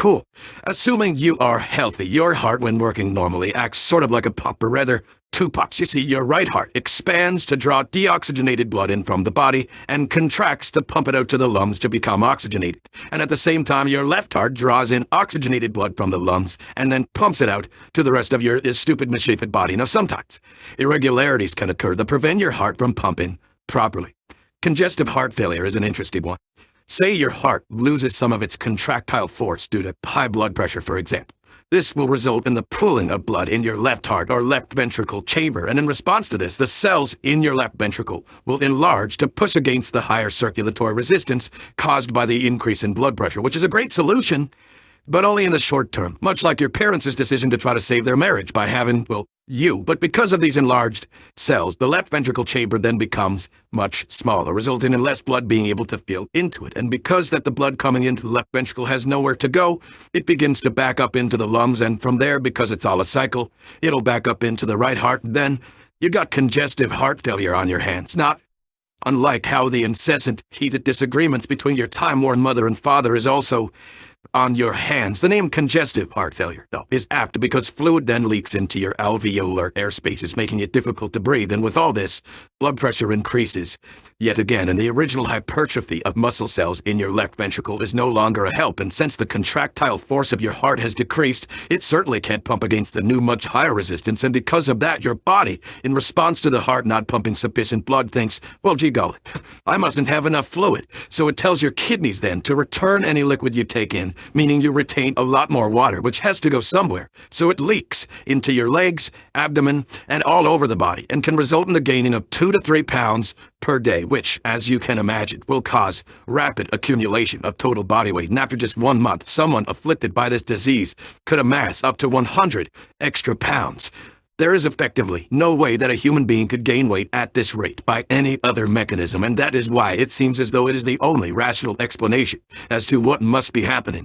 Cool. Assuming you are healthy, your heart, when working normally, acts sort of like a pump, or rather, two pumps. You see, your right heart expands to draw deoxygenated blood in from the body and contracts to pump it out to the lungs to become oxygenated. And at the same time, your left heart draws in oxygenated blood from the lungs and then pumps it out to the rest of your stupid, misshapen body. Now, sometimes irregularities can occur that prevent your heart from pumping properly. Congestive heart failure is an interesting one. Say your heart loses some of its contractile force due to high blood pressure, for example. This will result in the pooling of blood in your left heart or left ventricle chamber, and in response to this, the cells in your left ventricle will enlarge to push against the higher circulatory resistance caused by the increase in blood pressure, which is a great solution, but only in the short term, much like your parents' decision to try to save their marriage by having, well, you. But because of these enlarged cells, the left ventricle chamber then becomes much smaller, resulting in less blood being able to fill into it. And because that the blood coming into the left ventricle has nowhere to go, it begins to back up into the lungs, and from there, because it's all a cycle, it'll back up into the right heart. Then you got congestive heart failure on your hands. Not unlike how the incessant, heated disagreements between your time-worn mother and father is also on your hands. The name congestive heart failure, though, is apt because fluid then leaks into your alveolar air spaces, making it difficult to breathe. And with all this, blood pressure increases yet again, and the original hypertrophy of muscle cells in your left ventricle is no longer a help. And since the contractile force of your heart has decreased, it certainly can't pump against the new, much higher resistance. And because of that, your body, in response to the heart not pumping sufficient blood, thinks, well, gee golly, I mustn't have enough fluid. So it tells your kidneys then to return any liquid you take in, meaning you retain a lot more water, which has to go somewhere. So it leaks into your legs, abdomen, and all over the body, and can result in the gaining of 2 to 3 pounds per day, which, as you can imagine, will cause rapid accumulation of total body weight. And after just 1 month, someone afflicted by this disease could amass up to 100 extra pounds. There is effectively no way that a human being could gain weight at this rate by any other mechanism, and that is why it seems as though it is the only rational explanation as to what must be happening